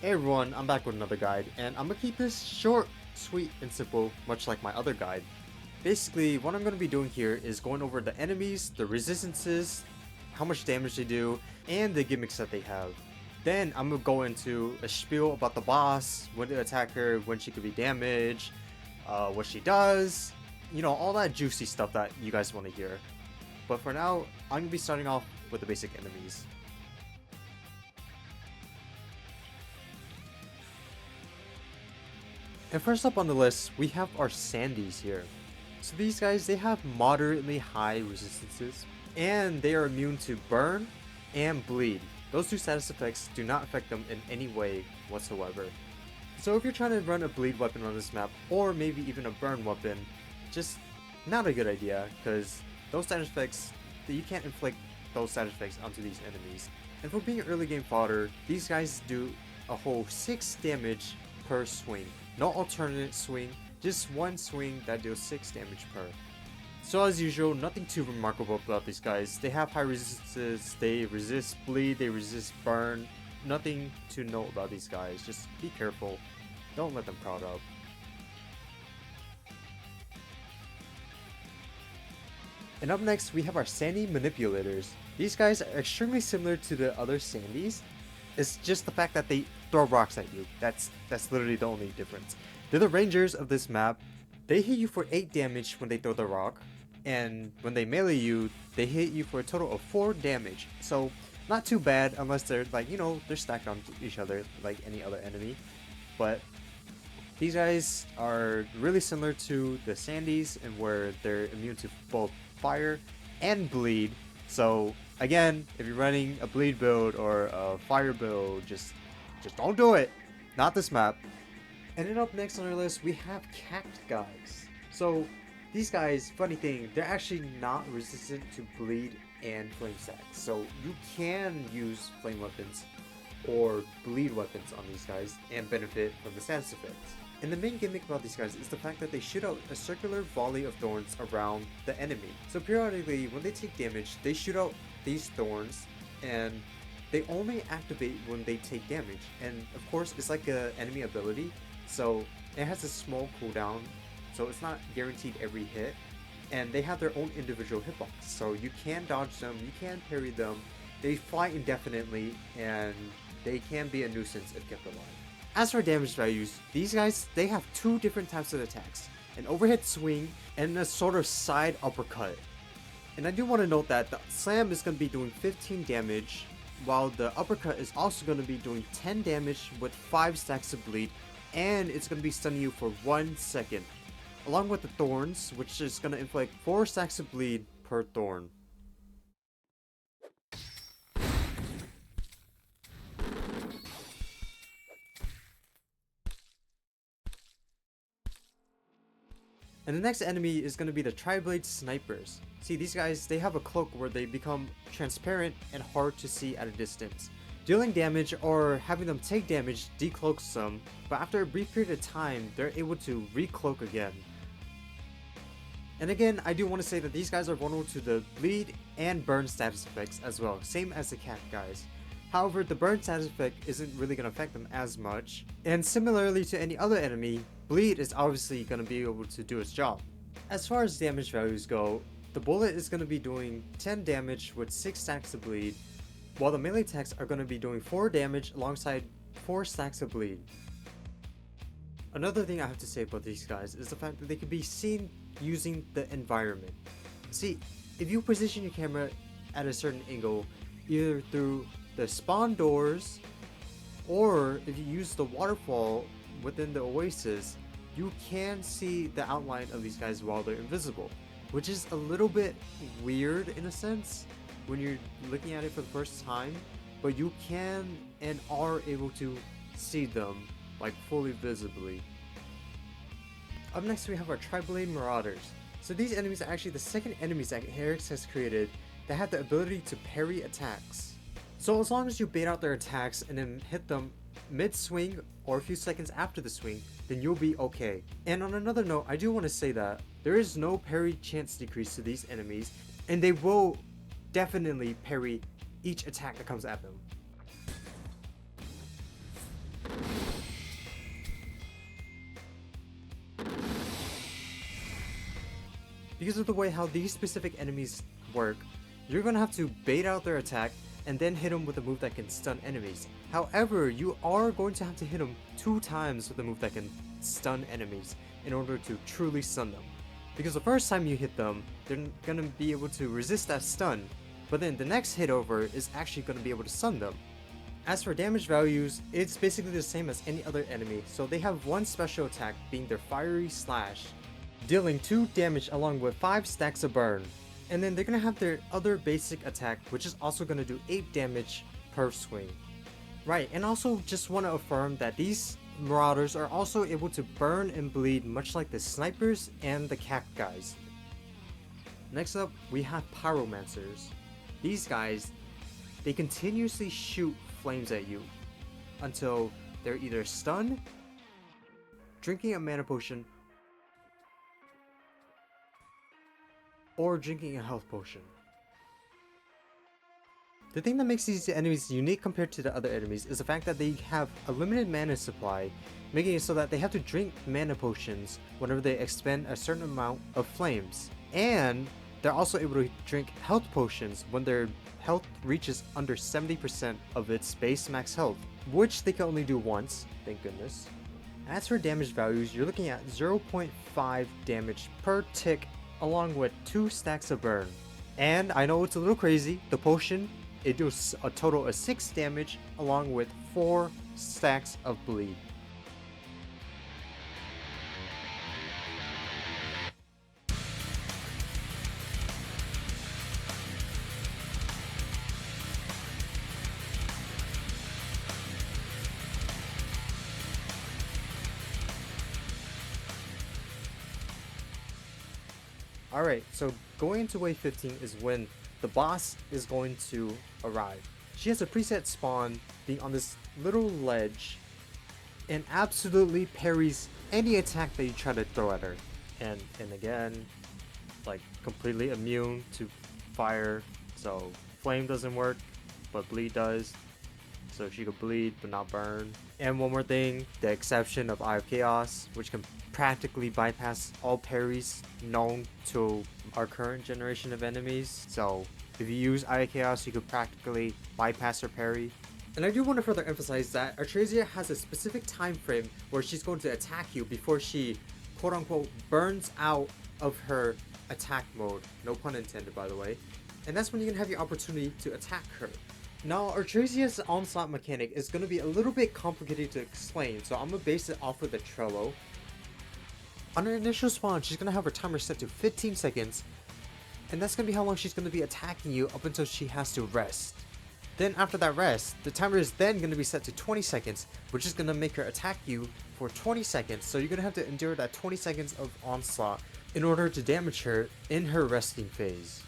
Hey everyone, I'm back with another guide, and I'm gonna keep this short, sweet, and simple, much like my other guide. Basically, what I'm gonna be doing here is going over the enemies, the resistances, how much damage they do, and the gimmicks that they have. Then I'm gonna go into a spiel about the boss, when to attack her, when she could be damaged, what she does, you know, all that juicy stuff that you guys want to hear. But for now, I'm gonna be starting off with the basic enemies. And first up on the list, we have our Sandies here. So these guys, they have moderately high resistances, and they are immune to burn and bleed. Those two status effects do not affect them in any way whatsoever. So if you're trying to run a bleed weapon on this map, or maybe even a burn weapon, just not a good idea, because those status effects, you can't inflict those status effects onto these enemies. And for being early game fodder, these guys do a whole 6 damage per swing. No alternate swing, just one swing that deals 6 damage per. So as usual, nothing too remarkable about these guys. They have high resistances, they resist bleed, they resist burn. Nothing to note about these guys, just be careful. Don't let them crowd up. And up next, we have our Sandy Manipulators. These guys are extremely similar to the other Sandies. It's just the fact that they throw rocks at you. That's literally the only difference. They're the rangers of this map. They hit you for 8 damage when they throw the rock, and when they melee you, they hit you for a total of 4 damage. So not too bad unless they're like, you know, they're stacked on each other like any other enemy. But these guys are really similar to the Sandies in where they're immune to both fire and bleed. So again, if you're running a bleed build or a fire build, just don't do it. Not this map. And then up next on our list, we have Cactguys. So these guys, funny thing, they're actually not resistant to bleed and flame stacks. So you can use flame weapons or bleed weapons on these guys and benefit from the status effects. And the main gimmick about these guys is the fact that they shoot out a circular volley of thorns around the enemy. So periodically, when they take damage, they shoot out these thorns, and they only activate when they take damage. And of course, it's like an enemy ability, so it has a small cooldown, so it's not guaranteed every hit. And they have their own individual hitbox, so you can dodge them, you can parry them. They fly indefinitely, and they can be a nuisance if kept alive. As for damage values, these guys, they have 2 different types of attacks, an overhead swing and a sort of side uppercut. And I do want to note that the slam is going to be doing 15 damage, while the uppercut is also going to be doing 10 damage with 5 stacks of bleed, and it's going to be stunning you for 1 second, along with the thorns, which is going to inflict 4 stacks of bleed per thorn. And the next enemy is going to be the Tri-Blade Snipers. See, these guys, they have a cloak where they become transparent and hard to see at a distance. Dealing damage or having them take damage decloaks them, but after a brief period of time, they're able to recloak again. And again, I do want to say that these guys are vulnerable to the bleed and burn status effects as well, same as the Cactguys. However, the burn status effect isn't really going to affect them as much, and similarly to any other enemy, bleed is obviously going to be able to do its job. As far as damage values go, the bullet is going to be doing 10 damage with 6 stacks of bleed, while the melee attacks are going to be doing 4 damage alongside 4 stacks of bleed. Another thing I have to say about these guys is the fact that they can be seen using the environment. See, if you position your camera at a certain angle, either through the spawn doors, or if you use the waterfall within the oasis, you can see the outline of these guys while they're invisible, which is a little bit weird in a sense when you're looking at it for the first time, but you can and are able to see them like fully visibly. Up next, we have our Tri-Blade Marauders. So these enemies are actually the second enemies that Gimmicks has created that have the ability to parry attacks. So as long as you bait out their attacks and then hit them mid-swing or a few seconds after the swing, then you'll be okay. And on another note, I do want to say that there is no parry chance decrease to these enemies, and they will definitely parry each attack that comes at them. because of the way how these specific enemies work, you're gonna have to bait out their attack and then hit them with a move that can stun enemies. However, you are going to have to hit them 2 times with a move that can stun enemies in order to truly stun them. Because the first time you hit them, they're gonna be able to resist that stun, but then the next hit over is actually gonna be able to stun them. As for damage values, it's basically the same as any other enemy, so they have one special attack being their Fiery Slash, dealing 2 damage along with 5 stacks of burn. And then they're gonna have their other basic attack, which is also gonna do 8 damage per swing. Right, and also just want to affirm that these Marauders are also able to burn and bleed much like the snipers and the Cactguys. Next up, we have Pyromancers. These guys, they continuously shoot flames at you until they're either stunned, drinking a mana potion, or drinking a health potion. The thing that makes these enemies unique compared to the other enemies is the fact that they have a limited mana supply, making it so that they have to drink mana potions whenever they expend a certain amount of flames. And they're also able to drink health potions when their health reaches under 70% of its base max health, which they can only do once, thank goodness. As for damage values, you're looking at 0.5 damage per tick along with 2 stacks of burn. And I know it's a little crazy, the potion, it does a total of 6 damage along with 4 stacks of bleed. Alright, so going into wave 15 is when the boss is going to arrive. She has a preset spawn being on this little ledge and absolutely parries any attack that you try to throw at her. And again, like completely immune to fire, so flame doesn't work, but bleed does. So she could bleed but not burn. And one more thing, the exception of Eye of Chaos, which can practically bypass all parries known to our current generation of enemies. So if you use Eye of Chaos, you could practically bypass her parry. And I do want to further emphasize that Artresia has a specific time frame where she's going to attack you before she quote unquote burns out of her attack mode. No pun intended, by the way. And that's when you're going to have your opportunity to attack her. Now, Artresia's Onslaught mechanic is going to be a little bit complicated to explain, so I'm going to base it off of the Trello. On her initial spawn, she's going to have her timer set to 15 seconds, and that's going to be how long she's going to be attacking you up until she has to rest. Then after that rest, the timer is then going to be set to 20 seconds, which is going to make her attack you for 20 seconds, so you're going to have to endure that 20 seconds of Onslaught in order to damage her in her resting phase.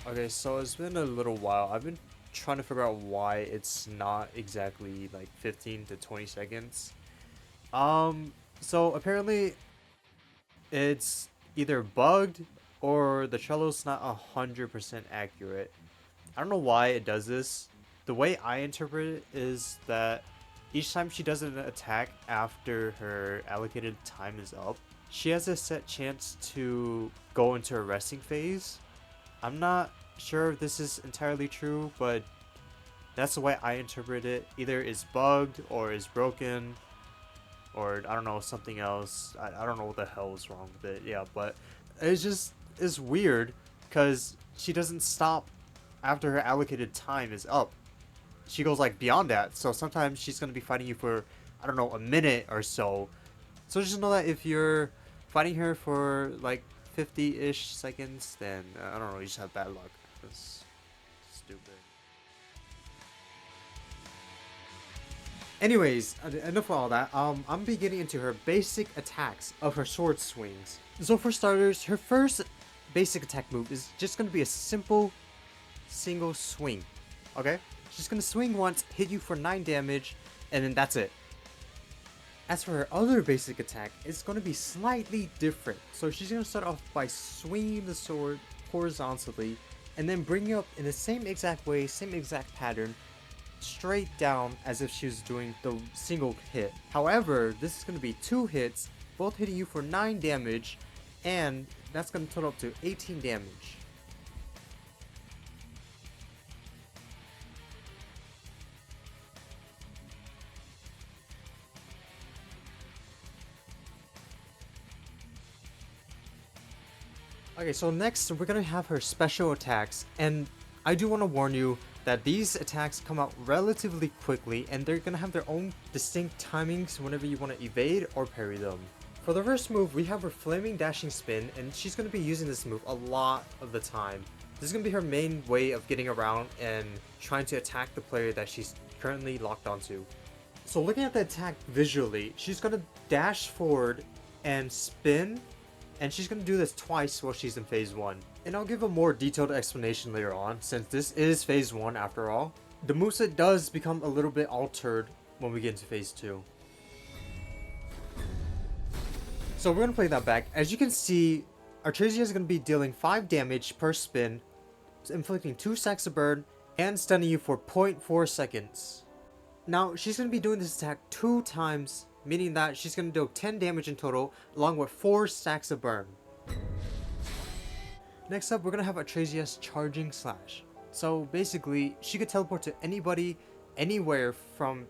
Okay, so it's been a little while. I've been trying to figure out why it's not exactly like 15 to 20 seconds. So apparently it's either bugged or the Trello's not 100% accurate. I don't know why it does this. The way I interpret it is that each time she does an attack after her allocated time is up, she has a set chance to go into a resting phase. I'm not sure if this is entirely true, but that's the way I interpret it. Either it's bugged or it's broken, or I don't know, something else. I don't know what the hell is wrong with it. Yeah, but it's weird because she doesn't stop after her allocated time is up. She goes like beyond that. So sometimes she's gonna be fighting you for, I don't know, a minute or so. So just know that if you're fighting her for like 50-ish seconds, then I don't know, you just have bad luck. That's stupid. Anyways, enough of all that. I'm be getting into her basic attacks of her sword swings. So for starters, her first basic attack move is just gonna be a simple single swing. Okay? She's gonna swing once, hit you for 9 damage, and then that's it. As for her other basic attack, it's gonna be slightly different. So she's gonna start off by swinging the sword horizontally, and then bring it up in the same exact way, same exact pattern, straight down as if she was doing the single hit. However, this is going to be 2 hits, both hitting you for 9 damage, and that's going to total up to 18 damage. Okay, so next we're going to have her special attacks, and I do want to warn you that these attacks come out relatively quickly, and they're going to have their own distinct timings whenever you want to evade or parry them. For the first move, we have her Flaming Dashing Spin, and she's going to be using this move a lot of the time. This is going to be her main way of getting around and trying to attack the player that she's currently locked onto. So looking at the attack visually, she's going to dash forward and spin, and she's going to do this twice while she's in phase 1. And I'll give a more detailed explanation later on, since this is phase 1 after all. The moveset does become a little bit altered when we get into phase 2. So we're going to play that back. As you can see, Artresia is going to be dealing 5 damage per spin, inflicting 2 stacks of burn, and stunning you for 0.4 seconds. Now, she's going to be doing this attack 2 times, meaning that she's going to deal 10 damage in total, along with 4 stacks of burn. Next up, we're going to have Artresia's Charging Slash. So basically, she could teleport to anybody, anywhere from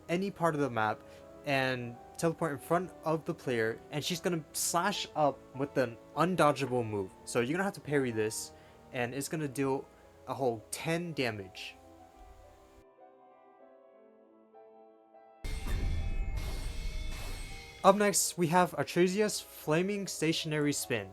any part of the map, and teleport in front of the player, and she's going to slash up with an undodgeable move. So you're going to have to parry this, and it's going to deal a whole 10 damage. Up next, we have Artresia's Flaming Stationary Spin.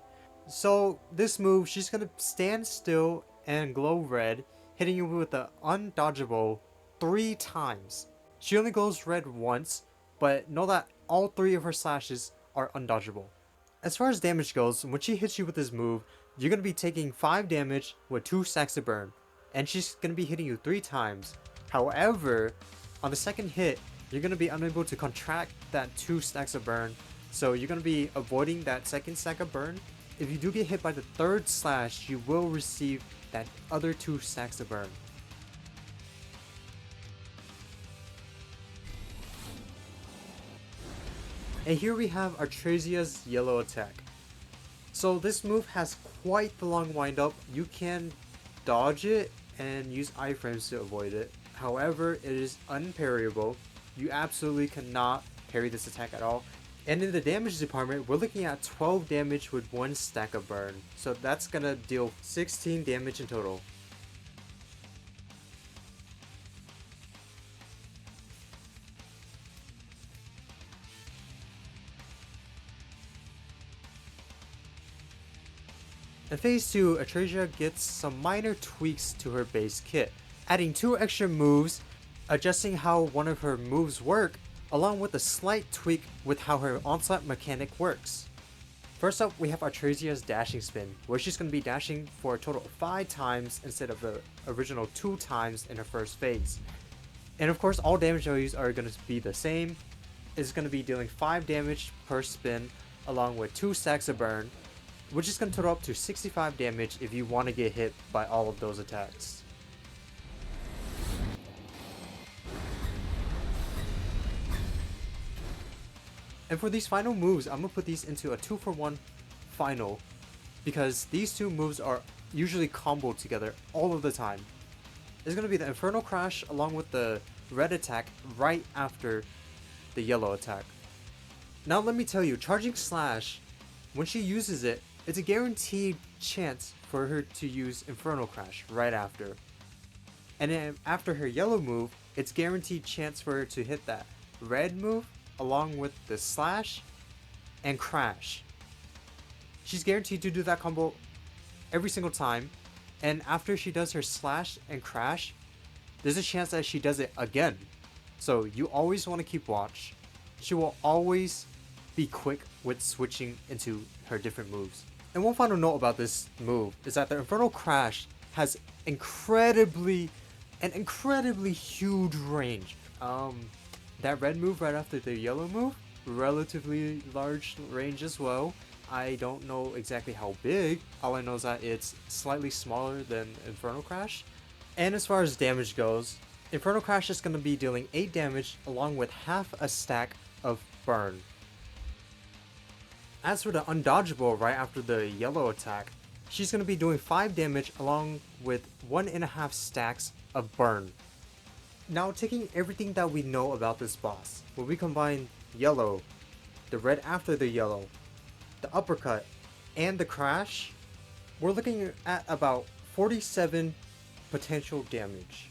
So this move, she's going to stand still and glow red, hitting you with the undodgeable 3 times. She only glows red once, but know that all 3 of her slashes are undodgeable. As far as damage goes, when she hits you with this move, you're going to be taking 5 damage with 2 stacks of burn, and she's going to be hitting you 3 times. However, on the second hit, you're going to be unable to contract that 2 stacks of burn, so you're going to be avoiding that second stack of burn. If you do get hit by the 3rd slash, you will receive that other 2 stacks of burn. And here we have Artresia's Yellow Attack. So this move has quite the long windup. You can dodge it and use iframes to avoid it. However, it is unparryable. You absolutely cannot parry this attack at all. And in the damage department, we're looking at 12 damage with 1 stack of burn. So that's gonna deal 16 damage in total. In phase 2, Artresia gets some minor tweaks to her base kit, adding 2 extra moves, adjusting how one of her moves work, along with a slight tweak with how her Onslaught mechanic works. First up, we have Artresia's Dashing Spin, where she's going to be dashing for a total of 5 times instead of the original 2 times in her first phase. And of course, all damage values are going to be the same. It's going to be dealing 5 damage per spin, along with 2 stacks of burn, which is going to total up to 65 damage if you want to get hit by all of those attacks. And for these final moves, I'm going to put these into a 2-for-1 final, because these 2 moves are usually comboed together all of the time. It's going to be the Infernal Crash along with the red attack right after the yellow attack. Now let me tell you, Charging Slash, when she uses it, it's a guaranteed chance for her to use Infernal Crash right after. And then after her yellow move, it's guaranteed chance for her to hit that red move along with the slash and crash. She's guaranteed to do that combo every single time, and after she does her slash and crash, there's a chance that she does it again. so you always want to keep watch. She will always be quick with switching into her different moves. And one final note about this move is that the Infernal Crash has an incredibly huge range. That red move right after the yellow move, relatively large range as well. I don't know exactly how big, all I know is that it's slightly smaller than Infernal Crash. And as far as damage goes, Infernal Crash is going to be dealing 8 damage along with half a stack of burn. As for the undodgeable right after the yellow attack, she's going to be doing 5 damage along with 1.5 stacks of burn. Now taking everything that we know about this boss, when we combine yellow, the red after the yellow, the uppercut, and the crash, we're looking at about 47 potential damage.